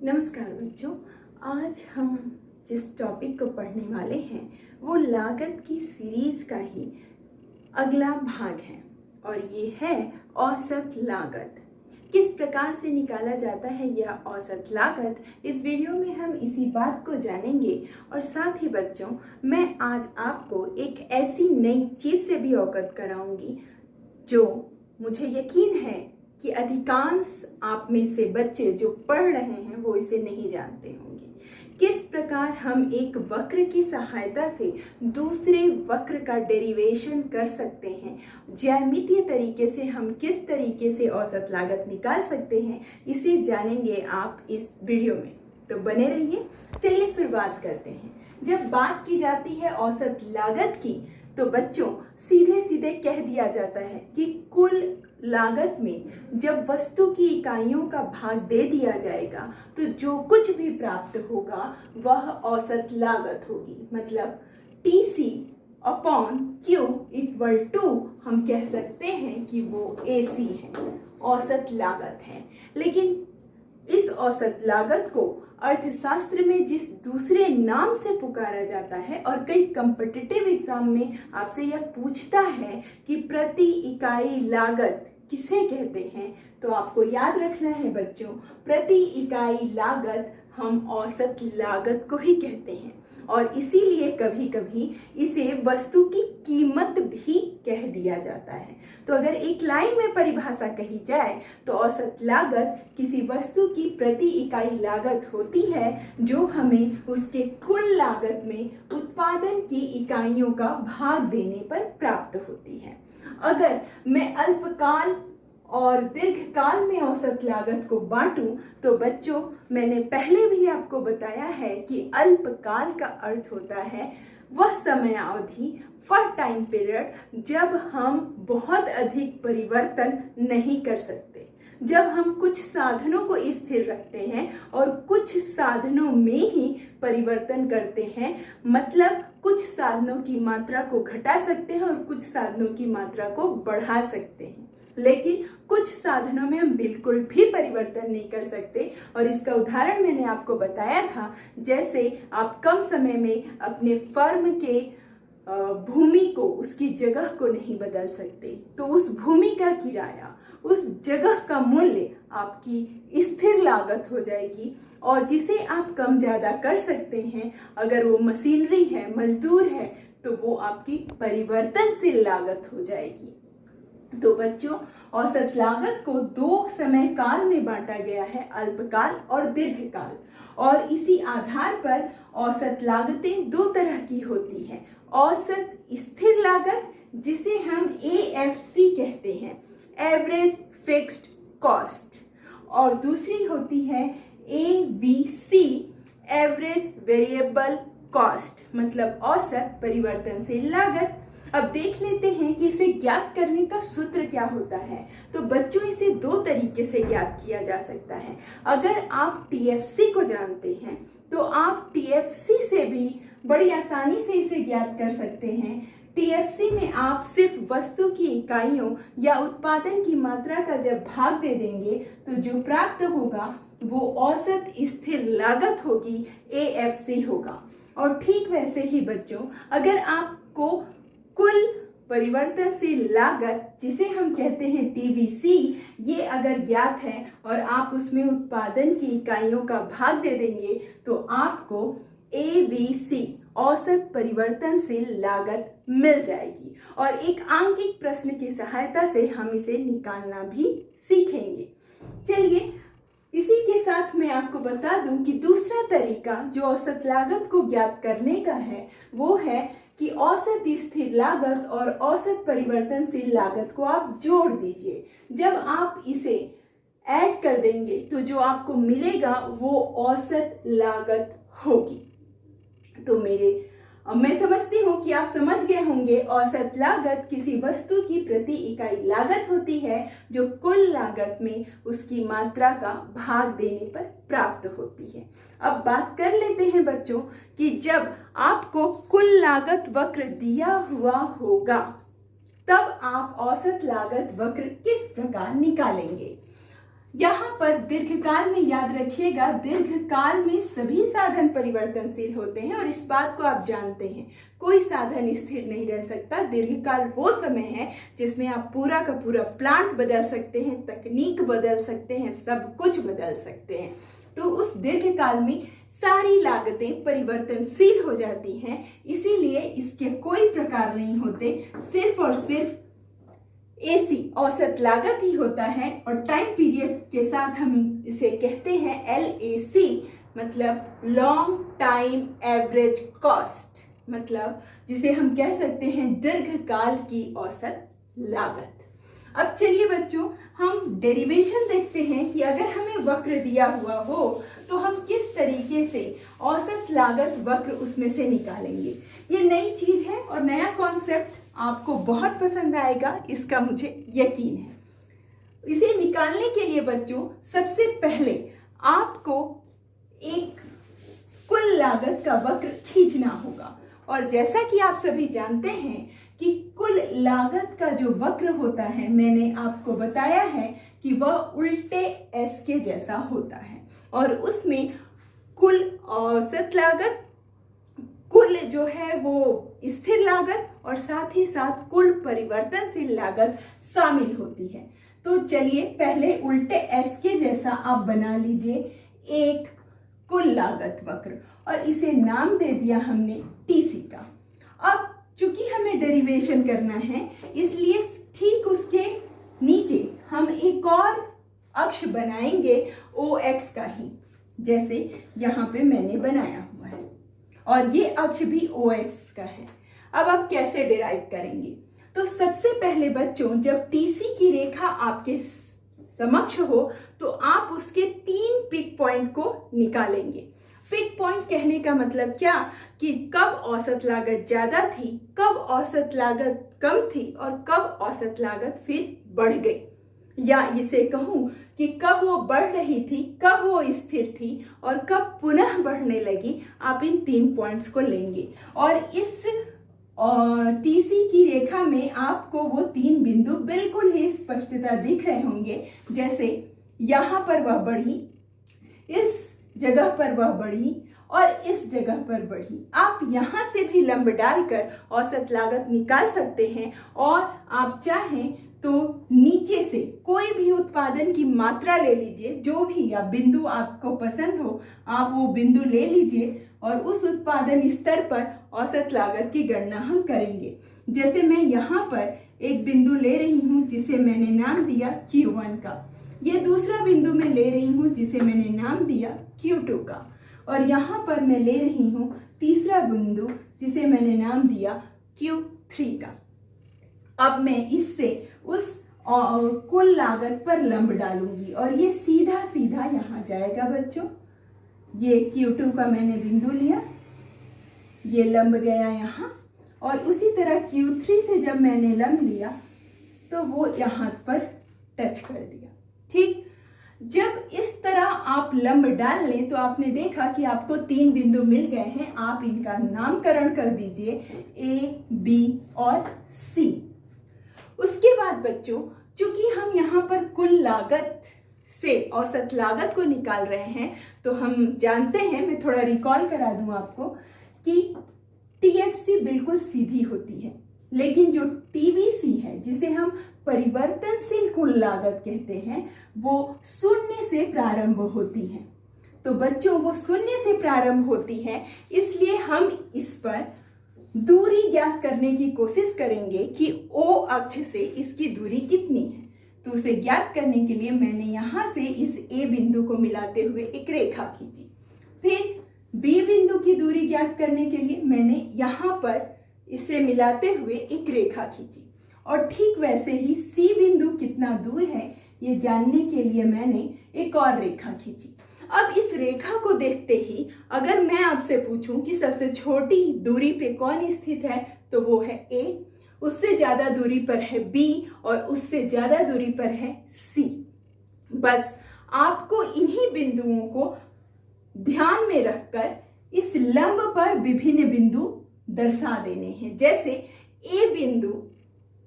नमस्कार बच्चों, आज हम जिस टॉपिक को पढ़ने वाले हैं वो लागत की सीरीज का ही अगला भाग है और ये है औसत लागत। किस प्रकार से निकाला जाता है यह औसत लागत, इस वीडियो में हम इसी बात को जानेंगे। और साथ ही बच्चों, मैं आज आपको एक ऐसी नई चीज़ से भी अवगत कराऊंगी जो मुझे यकीन है कि अधिकांश आप में से बच्चे जो पढ़ रहे हैं वो इसे नहीं जानते होंगे। किस प्रकार हम एक वक्र की सहायता से दूसरे वक्र का डेरिवेशन कर सकते हैं, ज्यामितीय तरीके से हम किस तरीके से औसत लागत निकाल सकते हैं, इसे जानेंगे आप इस वीडियो में। तो बने रहिए। चलिए शुरुआत करते हैं। जब बात की जाती है औसत लागत की तो बच्चों सीधे सीधे कह दिया जाता है कि कुल लागत में जब वस्तु की इकाइयों का भाग दे दिया जाएगा तो जो कुछ भी प्राप्त होगा वह औसत लागत होगी। मतलब TC upon Q equal to हम कह सकते हैं कि वो AC है, औसत लागत है। लेकिन इस औसत लागत को अर्थशास्त्र में जिस दूसरे नाम से पुकारा जाता है और कई कॉम्पिटिटिव एग्जाम में आपसे यह पूछता है कि प्रति इकाई लागत किसे कहते हैं, तो आपको याद रखना है बच्चों, प्रति इकाई लागत हम औसत लागत को ही कहते हैं। और इसीलिए कभी कभी इसे वस्तु की कीमत भी कह दिया जाता है। तो अगर एक लाइन में परिभाषा कही जाए तो औसत लागत किसी वस्तु की प्रति इकाई लागत होती है जो हमें उसके कुल लागत में उत्पादन की इकाइयों का भाग देने पर प्राप्त होती है। अगर मैं अल्पकाल और दीर्घकाल में औसत लागत को बांटूं तो बच्चों, मैंने पहले भी आपको बताया है कि अल्पकाल का अर्थ होता है वह समय अवधि, फॉर टाइम पीरियड, जब हम बहुत अधिक परिवर्तन नहीं कर सकते, जब हम कुछ साधनों को स्थिर रखते हैं और कुछ साधनों में ही परिवर्तन करते हैं। मतलब कुछ साधनों की मात्रा को घटा सकते हैं और कुछ साधनों की मात्रा को बढ़ा सकते हैं, लेकिन कुछ साधनों में हम बिल्कुल भी परिवर्तन नहीं कर सकते। और इसका उदाहरण मैंने आपको बताया था, जैसे आप कम समय में अपने फर्म के भूमि को, उसकी जगह को नहीं बदल सकते, तो उस भूमि का किराया, उस जगह का मूल्य आपकी स्थिर लागत हो जाएगी। और जिसे आप कम ज्यादा कर सकते हैं, अगर वो मशीनरी है, मजदूर है, तो वो आपकी परिवर्तनशील लागत हो जाएगी। तो बच्चों, औसत लागत को दो समय काल में बांटा गया है, अल्पकाल और दीर्घकाल। और इसी आधार पर औसत लागतें दो तरह की होती हैं। औसत स्थिर लागत, जिसे हम AFC कहते हैं, एवरेज फिक्स्ड कॉस्ट, और दूसरी होती है ABC, एवरेज वेरिएबल कॉस्ट, मतलब औसत परिवर्तनशील लागत। अब देख लेते हैं कि इसे ज्ञात करने का सूत्र क्या होता है। तो बच्चों, इसे दो तरीके से ज्ञात किया जा सकता है। अगर आप TFC को जानते हैं तो आप TFC से भी बड़ी आसानी से इसे ज्ञात कर सकते हैं। TFC में आप सिर्फ वस्तु की इकाइयों या उत्पादन की मात्रा का जब भाग दे देंगे तो जो प्राप्त होगा वो औसत स्थिर लागत होगी, AFC होगा। और ठीक वैसे ही बच्चों, अगर आपको कुल परिवर्तनशील लागत, जिसे हम कहते हैं TBC, ये अगर ज्ञात है और आप उसमें उत्पादन की इकाइयों का भाग दे देंगे तो आपको ABC, औसत परिवर्तनशील लागत मिल जाएगी। और एक आंकिक प्रश्न की सहायता से हम इसे निकालना भी सीखेंगे। चलिए, इसी के साथ मैं आपको बता दूं कि दूसरा तरीका जो औसत लागत को ज्ञात करने का है वो है कि औसत स्थिर लागत और औसत परिवर्तनशील लागत को आप जोड़ दीजिए। जब आप इसे ऐड कर देंगे तो जो आपको मिलेगा वो औसत लागत होगी। तो मैं समझती हूँ कि आप समझ गए होंगे, औसत लागत किसी वस्तु की प्रति इकाई लागत होती है जो कुल लागत में उसकी मात्रा का भाग देने पर प्राप्त होती है। अब बात कर लेते हैं बच्चों कि जब आपको कुल लागत वक्र दिया हुआ होगा तब आप औसत लागत वक्र किस प्रकार निकालेंगे। यहाँ पर दीर्घकाल में याद रखिएगा, दीर्घकाल में सभी साधन परिवर्तनशील होते हैं और इस बात को आप जानते हैं। कोई साधन स्थिर नहीं रह सकता। दीर्घकाल वो समय है जिसमें आप पूरा का पूरा प्लांट बदल सकते हैं, तकनीक बदल सकते हैं, सब कुछ बदल सकते हैं। तो उस दीर्घकाल में सारी लागतें परिवर्तनशील हो जाती हैं, इसीलिए इसके कोई प्रकार नहीं होते, सिर्फ और सिर्फ AC औसत लागत ही होता है। और टाइम पीरियड के साथ हम इसे कहते हैं LAC, मतलब लॉन्ग टाइम एवरेज कॉस्ट, मतलब जिसे हम कह सकते हैं दीर्घकाल की औसत लागत। अब चलिए बच्चों, हम डेरिवेशन देखते हैं कि अगर हमें वक्र दिया हुआ हो तो हम किस तरीके से औसत लागत वक्र उसमें से निकालेंगे। ये नई चीज है और नया कॉन्सेप्ट आपको बहुत पसंद आएगा, इसका मुझे यकीन है। इसे निकालने के लिए बच्चों सबसे पहले आपको एक कुल लागत का वक्र खींचना होगा। और जैसा कि आप सभी जानते हैं कि कुल लागत का जो वक्र होता है, मैंने आपको बताया है कि वह उल्टे S के जैसा होता है और उसमें कुल औसत लागत, कुल जो है वो स्थिर लागत और साथ ही साथ कुल परिवर्तनशील लागत शामिल होती है। तो चलिए पहले उल्टे S के जैसा आप बना लीजिए एक कुल लागत वक्र और इसे नाम दे दिया हमने TC का। अब चूंकि हमें डेरिवेशन करना है, इसलिए ठीक उसके नीचे हम एक और अक्ष बनाएंगे OX का ही, जैसे यहाँ पे मैंने बनाया हुआ है और ये अक्ष भी OX का है। अब आप कैसे डिराइव करेंगे? तो सबसे पहले बच्चों, जब TC की रेखा आपके समक्ष हो तो आप उसके 3 पिक पॉइंट को निकालेंगे। पिक पॉइंट कहने का मतलब क्या कि कब औसत लागत ज्यादा थी, कब औसत लागत कम थी और कब औसत लागत फिर बढ़ गई, या इसे कहूं कि कब वो बढ़ रही थी, कब वो स्थिर थी और कब पुनः बढ़ने लगी। आप इन 3 पॉइंट्स को लेंगे और इस TC की रेखा में आपको वो 3 बिंदु बिल्कुल ही स्पष्टता दिख रहे होंगे। जैसे यहाँ पर वह बढ़ी, इस जगह पर वह बढ़ी और इस जगह पर बढ़ी। आप यहाँ से भी लंब डालकर औसत लागत निकाल सकते हैं और आप चाहें तो नीचे से कोई भी उत्पादन की मात्रा ले लीजिए, जो भी या बिंदु आपको पसंद हो आप वो बिंदु ले लीजिए और उस उत्पादन स्तर पर औसत लागत की गणना हम करेंगे। जैसे मैं यहाँ पर एक बिंदु ले रही हूँ जिसे मैंने नाम दिया Q1 का, ये दूसरा बिंदु मैं ले रही हूँ जिसे मैंने नाम दिया Q2 का, और यहाँ पर मैं ले रही हूँ तीसरा बिंदु जिसे मैंने नाम दिया Q3 का। अब मैं इससे उस कुल लागत पर लंब डालूंगी और ये सीधा सीधा यहाँ जाएगा बच्चों। ये Q2 का मैंने बिंदु लिया, ये लंब गया यहाँ, और उसी तरह Q3 से जब मैंने लंब लिया तो वो यहाँ पर टच कर दिया। ठीक, जब इस तरह आप लंब डाल लें तो आपने देखा कि आपको 3 बिंदु मिल गए हैं। आप इनका नामकरण कर दीजिए A, B और C। उसके बाद बच्चों, चूंकि हम यहाँ पर कुल लागत से औसत लागत को निकाल रहे हैं तो हम जानते हैं, मैं थोड़ा रिकॉल करा दूं आपको, कि TFC बिल्कुल सीधी होती है, लेकिन जो TVC है जिसे हम परिवर्तनशील कुल लागत कहते हैं वो 0 से प्रारंभ होती है। तो बच्चों वो 0 से प्रारंभ होती है, इसलिए हम इस पर दूरी ज्ञात करने की कोशिश करेंगे कि O अक्ष से इसकी दूरी कितनी है। तो उसे ज्ञात करने के लिए मैंने यहाँ से इस A बिंदु को मिलाते हुए एक रेखा खींची। फिर B बिंदु की दूरी ज्ञात करने के लिए मैंने यहाँ पर इसे मिलाते हुए एक रेखा खींची, और ठीक वैसे ही C बिंदु कितना दूर है ये जानने के लिए मैंने एक और रेखा खींची। अब इस रेखा को देखते ही अगर मैं आपसे पूछूं कि सबसे छोटी दूरी पे कौन स्थित है तो वो है A, उससे ज्यादा दूरी पर है B और उससे ज्यादा दूरी पर है C। बस आपको इन्हीं बिंदुओं को ध्यान में रखकर इस लंब पर विभिन्न बिंदु दर्शा देने हैं। जैसे A बिंदु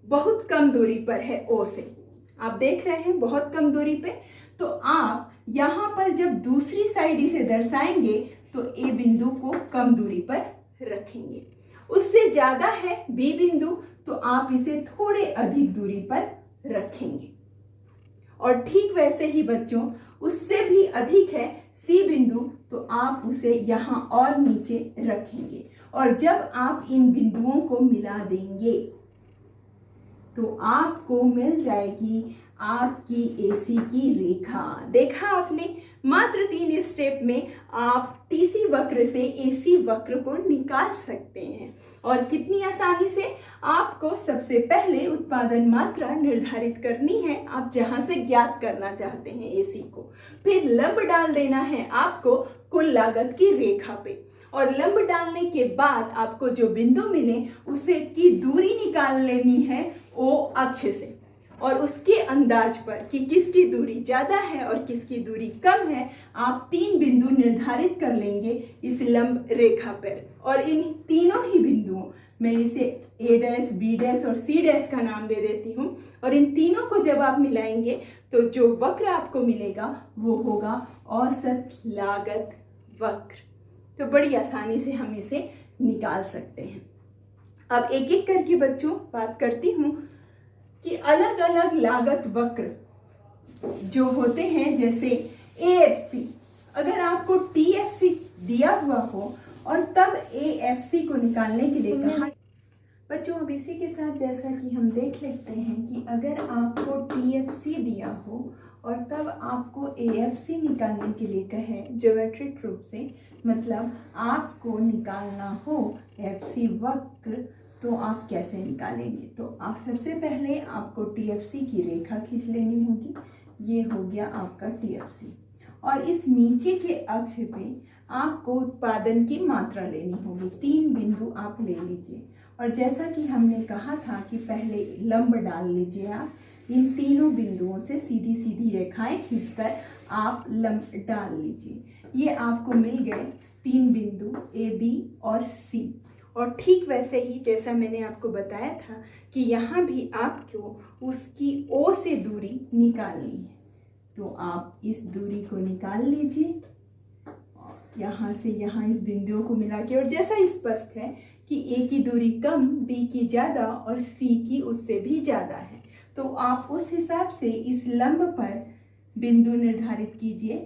बहुत कम दूरी पर है O से, आप देख रहे हैं बहुत कम दूरी पे, तो आप यहाँ पर जब दूसरी साइड इसे दर्शाएंगे तो ए बिंदु को कम दूरी पर रखेंगे। उससे ज्यादा है बी बिंदु तो आप इसे थोड़े अधिक दूरी पर रखेंगे। और ठीक वैसे ही बच्चों, उससे भी अधिक है सी बिंदु तो आप उसे यहाँ और नीचे रखेंगे। और जब आप इन बिंदुओं को मिला देंगे तो आपको मिल जाएगी आपकी एसी की रेखा। देखा आपने, मात्र 3 स्टेप में आप टीसी वक्र से एसी वक्र को निकाल सकते हैं। और कितनी आसानी से। आपको सबसे पहले उत्पादन मात्रा निर्धारित करनी है, आप जहां से ज्ञात करना चाहते हैं एसी को। फिर लंब डाल देना है आपको कुल लागत की रेखा पे। और लंब डालने के बाद आपको जो बिंदु मिले उसे की दूरी निकाल लेनी है ओ अक्ष से। और उसके अंदाज पर कि किसकी दूरी ज्यादा है और किसकी दूरी कम है, आप 3 बिंदु निर्धारित कर लेंगे इस लंब रेखा पर। और इन तीनों ही बिंदुओं, मैं इसे ए डैश, बी डैश और सी डैश का नाम दे देती हूँ। और इन तीनों को जब आप मिलाएंगे तो जो वक्र आपको मिलेगा वो होगा औसत लागत वक्र। तो बड़ी आसानी से हम इसे निकाल सकते हैं। अब एक एक करके बच्चों बात करती हूँ कि अलग अलग लागत वक्र जो होते हैं, जैसे AFC, अगर आपको TFC दिया हुआ हो और तब AFC को निकालने के लिए कहा। बच्चों अब इसी के साथ जैसा कि हम देख लेते हैं कि अगर आपको TFC दिया हो और तब आपको AFC निकालने के लिए कहे ज्योमेट्रिक रूप से, मतलब आपको निकालना हो FC वक्र, तो आप कैसे निकालेंगे। तो आप सबसे पहले आपको TFC की रेखा खींच लेनी होगी। ये हो गया आपका TFC। और इस नीचे के अक्ष पे आपको उत्पादन की मात्रा लेनी होगी। 3 बिंदु आप ले लीजिए। और जैसा कि हमने कहा था कि पहले लंब डाल लीजिए। आप इन तीनों बिंदुओं से सीधी सीधी रेखाएं खींचकर आप लंब डाल लीजिए। ये आपको मिल गए 3 बिंदु A, B और C। और ठीक वैसे ही जैसा मैंने आपको बताया था कि यहाँ भी आपको उसकी O से दूरी निकालनी है। तो आप इस दूरी को निकाल लीजिए यहाँ से यहाँ इस बिंदुओं को मिला के। और जैसा स्पष्ट है कि A की दूरी कम, B की ज़्यादा और C की उससे भी ज़्यादा है, तो आप उस हिसाब से इस लंब पर बिंदु निर्धारित कीजिए।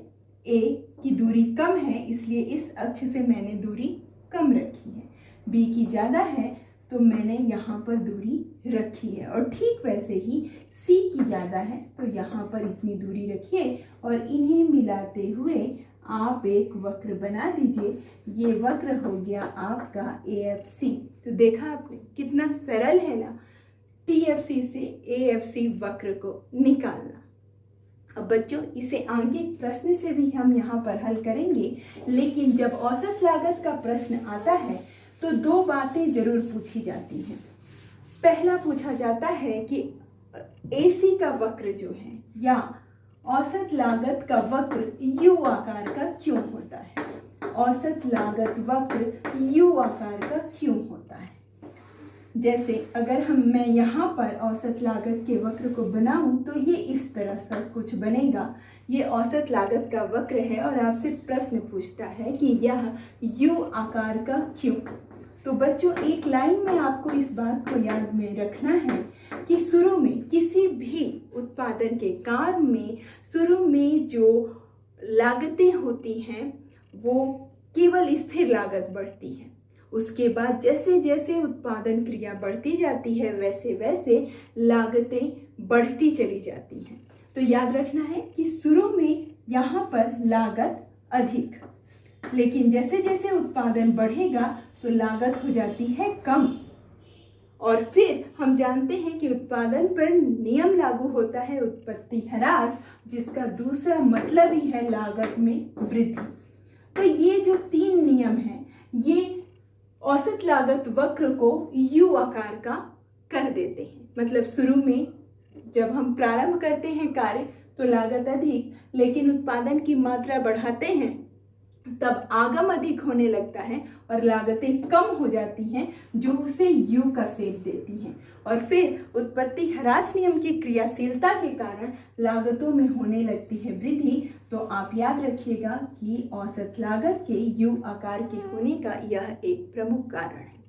A की दूरी कम है इसलिए इस अक्ष से मैंने दूरी कम रखी है। B की ज़्यादा है तो मैंने यहाँ पर दूरी रखी है। और ठीक वैसे ही C की ज़्यादा है तो यहाँ पर इतनी दूरी रखिए और इन्हें मिलाते हुए आप एक वक्र बना दीजिए। ये वक्र हो गया आपका AFC। तो देखा आपने कितना सरल है ना TFC से AFC वक्र को निकालना। अब बच्चों इसे आंगिक प्रश्न से भी हम यहाँ पर हल करेंगे, लेकिन जब औसत लागत का प्रश्न आता है तो 2 बातें जरूर पूछी जाती हैं। पहला पूछा जाता है कि AC का वक्र जो है या औसत लागत का वक्र U आकार का क्यों होता है। औसत लागत वक्र U आकार का क्यों होता है। जैसे अगर मैं यहाँ पर औसत लागत के वक्र को बनाऊं तो ये इस तरह सब कुछ बनेगा। ये औसत लागत का वक्र है और आपसे प्रश्न पूछता है कि यह U आकार का क्यों। तो बच्चों एक लाइन में आपको इस बात को याद में रखना है कि शुरू में किसी भी उत्पादन के काम में शुरू में जो लागतें होती हैं वो केवल स्थिर लागत बढ़ती है। उसके बाद जैसे जैसे उत्पादन क्रिया बढ़ती जाती है वैसे वैसे लागतें बढ़ती चली जाती हैं। तो याद रखना है कि शुरू में यहाँ पर लागत अधिक, लेकिन जैसे जैसे उत्पादन बढ़ेगा तो लागत हो जाती है कम। और फिर हम जानते हैं कि उत्पादन पर नियम लागू होता है उत्पत्ति ह्रास, जिसका दूसरा मतलब ही है लागत में वृद्धि। तो ये जो 3 नियम हैं ये औसत लागत वक्र को U आकार का कर देते हैं। मतलब शुरू में जब हम प्रारंभ करते हैं कार्य तो लागत अधिक, लेकिन उत्पादन की मात्रा बढ़ाते हैं तब आगम अधिक होने लगता है और लागतें कम हो जाती हैं, जो उसे यू का सेप देती हैं। और फिर उत्पत्ति ह्रास नियम की क्रियाशीलता के कारण लागतों में होने लगती है वृद्धि। तो आप याद रखिएगा कि औसत लागत के यू आकार के होने का यह एक प्रमुख कारण है।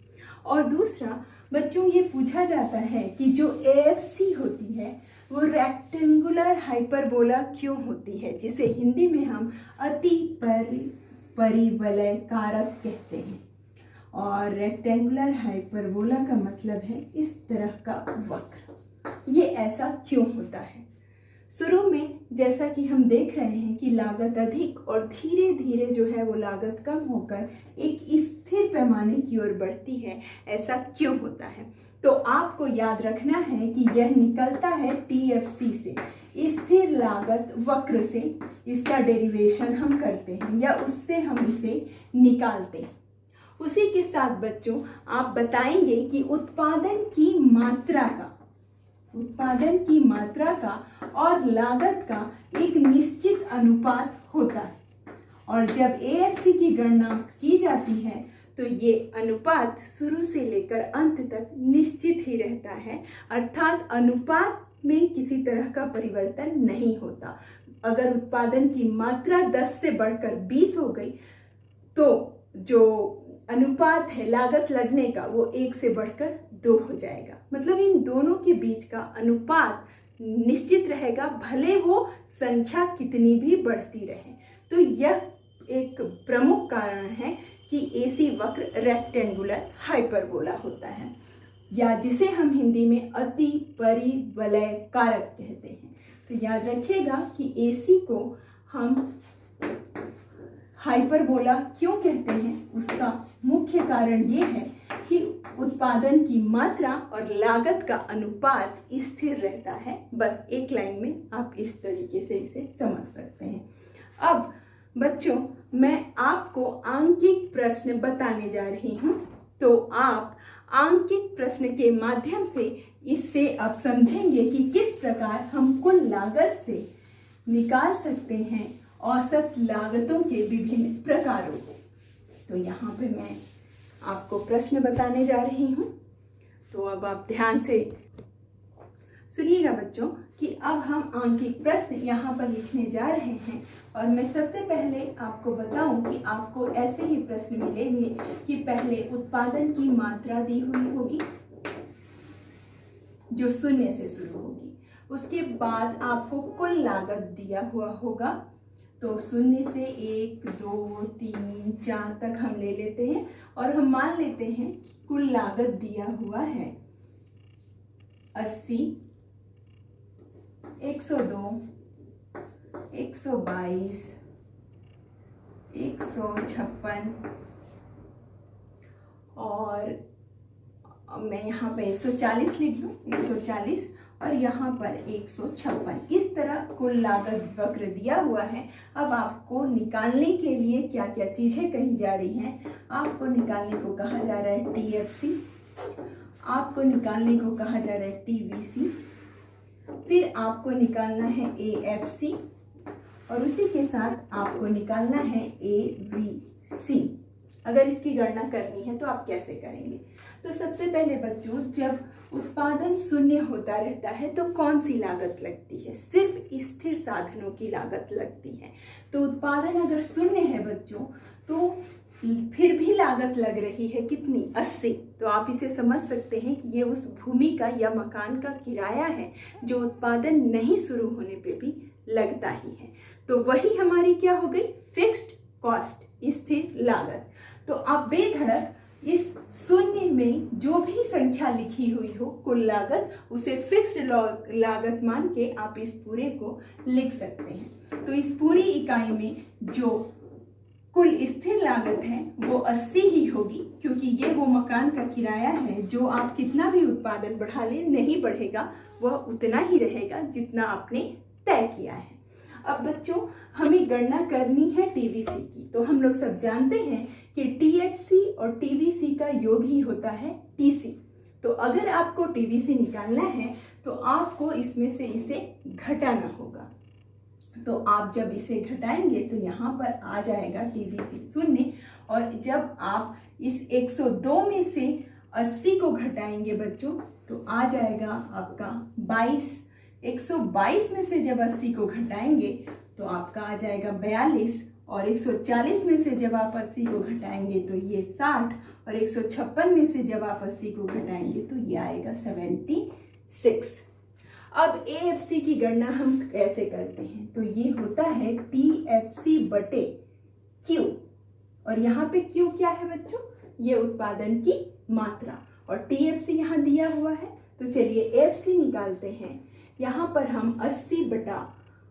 और दूसरा बच्चों, ये पूछा जाता है कि जो AFC होती है वो रेक्टेंगुलर हाइपरबोला क्यों होती है, जिसे हिंदी में हम अति परिवलय कारक कहते हैं। और रेक्टेंगुलर हाइपरबोला का मतलब है इस तरह का वक्र। ये ऐसा क्यों होता है? शुरू में जैसा कि हम देख रहे हैं कि लागत अधिक और धीरे धीरे जो है वो लागत कम होकर एक स्थिर पैमाने की ओर बढ़ती है। ऐसा क्यों होता है? तो आपको याद रखना है कि यह निकलता है TFC से, स्थिर लागत वक्र से। इसका डेरिवेशन हम करते हैं या उससे हम इसे निकालते हैं। उसी के साथ बच्चों आप बताएंगे कि उत्पादन की मात्रा का और लागत का एक निश्चित अनुपात होता है, और जब AFC की गणना की जाती है तो ये अनुपात शुरू से लेकर अंत तक निश्चित ही रहता है, अर्थात अनुपात में किसी तरह का परिवर्तन नहीं होता। अगर उत्पादन की मात्रा 10 से बढ़कर 20 हो गई तो जो अनुपात है लागत लगने का वो 1 से बढ़कर 2 हो जाएगा। मतलब इन दोनों के बीच का अनुपात निश्चित रहेगा, भले वो संख्या कितनी भी बढ़ती रहे। तो यह एक प्रमुख कारण है कि AC वक्र रेक्टेंगुलर हाइपरबोला होता है, या जिसे हम हिंदी में अति परिवलय कारक कहते हैं। तो याद रखिएगा कि AC को हम हाइपरबोला क्यों कहते हैं, उसका मुख्य कारण ये है कि उत्पादन की मात्रा और लागत का अनुपात स्थिर रहता है। बस एक लाइन में आप इस तरीके से इसे समझ सकते हैं। अब बच्चों मैं आपको आंकिक प्रश्न बताने जा रही हूँ, तो आप आंकिक प्रश्न के माध्यम से इससे आप समझेंगे कि किस प्रकार हम कुल लागत से निकाल सकते हैं औसत लागतों के विभिन्न प्रकारों को। तो यहाँ पे मैं आपको प्रश्न बताने जा रही हूँ, तो अब आप ध्यान से सुनिएगा बच्चों कि अब हम आंकिक प्रश्न यहाँ पर लिखने जा रहे हैं। और मैं सबसे पहले आपको बताऊं कि आपको ऐसे ही प्रश्न मिलेंगे कि पहले उत्पादन की मात्रा दी हुई होगी जो 0 से शुरू होगी, उसके बाद आपको कुल लागत दिया हुआ होगा, तो 0 से 1 2 3 4 तक हम ले लेते हैं और हम मान लेते हैं कुल लागत दिया हुआ है 80, 102, 122, 156 और मैं यहाँ पे 140 लिख दूँ, 140 और यहाँ पर 156। इस तरह कुल लागत वक्र दिया हुआ है। अब आपको निकालने के लिए क्या क्या चीज़ें कही जा रही हैं, आपको निकालने को कहा जा रहा है TFC, आपको निकालने को कहा जा रहा है TVC, फिर आपको निकालना है AFC और उसी के साथ आपको निकालना है AVC। अगर इसकी गणना करनी है तो आप कैसे करेंगे? तो सबसे पहले बच्चों, जब उत्पादन 0 होता रहता है तो कौन सी लागत लगती है? सिर्फ स्थिर साधनों की लागत लगती है। तो उत्पादन अगर 0 है बच्चों तो फिर भी लागत लग रही है कितनी? 80। तो आप इसे समझ सकते हैं कि ये उस भूमि का या मकान का किराया है जो उत्पादन नहीं शुरू होने पे भी लगता ही है। तो वही हमारी क्या हो गई? फिक्स्ड कॉस्ट, स्थिर लागत। तो आप बेधड़क इस 0 में जो भी संख्या लिखी हुई हो कुल लागत, उसे फिक्स्ड लागत मान के आप इस पूरे को लिख सकते हैं। तो इस पूरी इकाई में जो कुल स्थिर लागत है वो 80 ही होगी, क्योंकि ये वो मकान का किराया है जो आप कितना भी उत्पादन बढ़ा ले नहीं बढ़ेगा, वह उतना ही रहेगा जितना आपने तय किया है। अब बच्चों हमें गणना करनी है TVC की। तो हम लोग सब जानते हैं कि THC और TVC का योग ही होता है TC। तो अगर आपको TVC निकालना है तो आपको इसमें से इसे घटाना होगा। तो आप जब इसे घटाएंगे तो यहाँ पर आ जाएगा TVC 0, और जब आप इस 102 में से 80 को घटाएंगे बच्चों तो आ जाएगा आपका 22। 122 में से जब 80 को घटाएंगे तो आपका आ जाएगा 42, और 140 में से जब आप 80 को घटाएंगे तो ये 60, और 156 में से जब आप 80 को घटाएंगे तो ये आएगा 76। अब AFC की गणना हम कैसे करते हैं? तो ये होता है TFC बटे Q, और यहाँ पे Q क्या है बच्चों? ये उत्पादन की मात्रा, और TFC यहाँ दिया हुआ है। तो चलिए AFC निकालते हैं। यहाँ पर हम 80 बटा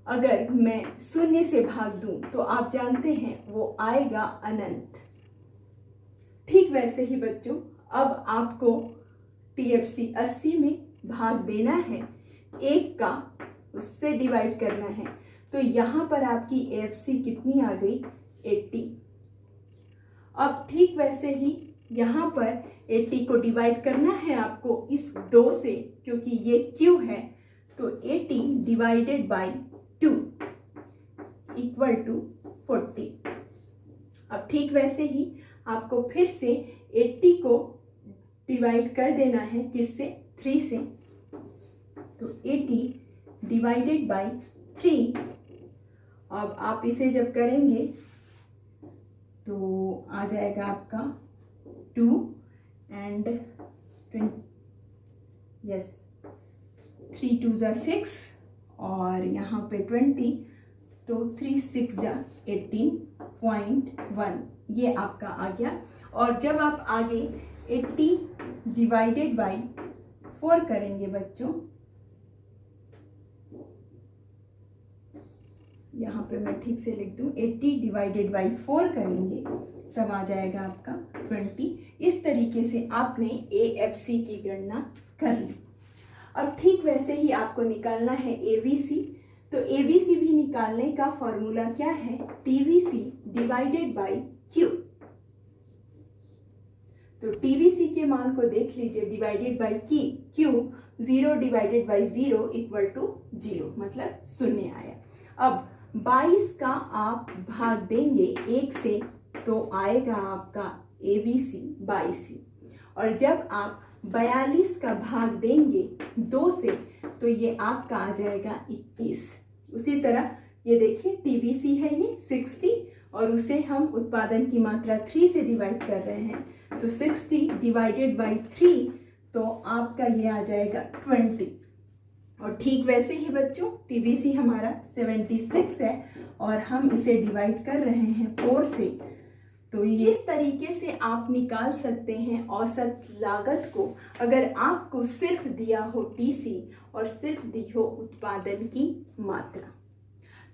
अगर मैं 0 से भाग दूं तो आप जानते हैं वो आएगा अनंत। ठीक वैसे ही बच्चों अब आपको TFC 80 में भाग देना है, 1 का उससे डिवाइड करना है, तो यहाँ पर आपकी AFC कितनी आ गई? 80। अब ठीक वैसे ही यहाँ पर 80 को डिवाइड करना है आपको इस 2 से, क्योंकि ये Q है, तो 80 डिवाइडेड बाई 2 इक्वल टू 40। अब ठीक वैसे ही आपको फिर से 80 को डिवाइड कर देना है किससे? 3 से, तो 80 डिवाइडेड बाई 3। अब आप इसे जब करेंगे तो आ जाएगा आपका 2 एंड 3 2 ज़ा 6, और यहाँ पे 20, तो 3 6 ज़ा 18.1, ये आपका आ गया। और जब आप आगे 80 डिवाइडेड बाई 4 करेंगे बच्चों, यहाँ पे मैं ठीक से लिख दूं, 80 डिवाइडेड बाई 4 करेंगे तब आ जाएगा आपका 20। इस तरीके से आपने AFC की गणना कर ली। अब ठीक वैसे ही आपको निकालना है ABC, तो ABC भी निकालने का फॉर्मूला क्या है? TVC divided by Q। तो TVC के मान को देख लीजिए, divided by Q, 0 divided by 0 equal to 0, मतलब 0 आया। अब 22 का आप भाग देंगे 1 से तो आएगा आपका ABC 22 ही, और जब आप 42 का भाग देंगे 2 से तो ये आपका आ जाएगा 21। उसी तरह ये देखिए TVC है ये 60, और उसे हम उत्पादन की मात्रा 3 से डिवाइड कर रहे हैं, तो 60 डिवाइडेड बाई 3 तो आपका ये आ जाएगा 20। और ठीक वैसे ही बच्चों TVC हमारा 76 है, और हम इसे डिवाइड कर रहे हैं 4 से, तो इस तरीके से आप निकाल सकते हैं औसत लागत को, अगर आपको सिर्फ दिया हो TC और सिर्फ दी हो उत्पादन की मात्रा।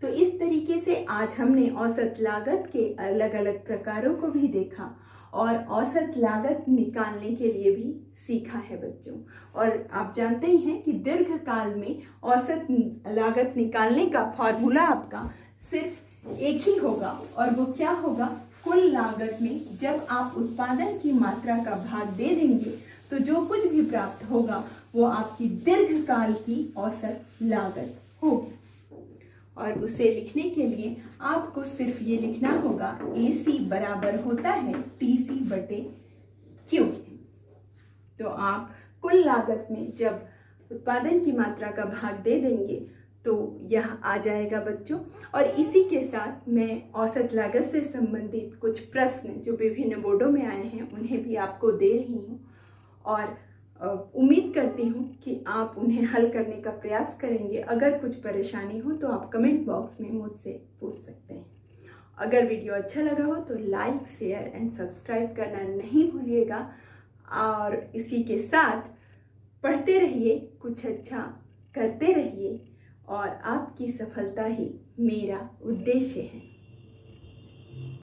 तो इस तरीके से आज हमने औसत लागत के अलग अलग प्रकारों को भी देखा और औसत लागत निकालने के लिए भी सीखा है बच्चों। और आप जानते ही हैं कि दीर्घकाल में औसत लागत निकालने का फॉर्मूला आपका सिर्फ एक ही होगा, और वो क्या होगा? कुल लागत में जब आप उत्पादन की मात्रा का भाग दे देंगे तो जो कुछ भी प्राप्त होगा वो आपकी दीर्घकाल की औसत लागत होगी। और उसे लिखने के लिए आपको सिर्फ ये लिखना होगा AC बराबर होता है TC बटे Q। तो आप कुल लागत में जब उत्पादन की मात्रा का भाग दे देंगे तो यह आ जाएगा बच्चों। और इसी के साथ मैं औसत लागत से संबंधित कुछ प्रश्न जो विभिन्न बोर्डों में आए हैं उन्हें भी आपको दे रही हूँ, और उम्मीद करती हूँ कि आप उन्हें हल करने का प्रयास करेंगे। अगर कुछ परेशानी हो तो आप कमेंट बॉक्स में मुझसे पूछ सकते हैं। अगर वीडियो अच्छा लगा हो तो लाइक, शेयर एंड सब्सक्राइब करना नहीं भूलिएगा, और इसी के साथ पढ़ते रहिए, कुछ अच्छा करते रहिए, और आपकी सफलता ही मेरा उद्देश्य है।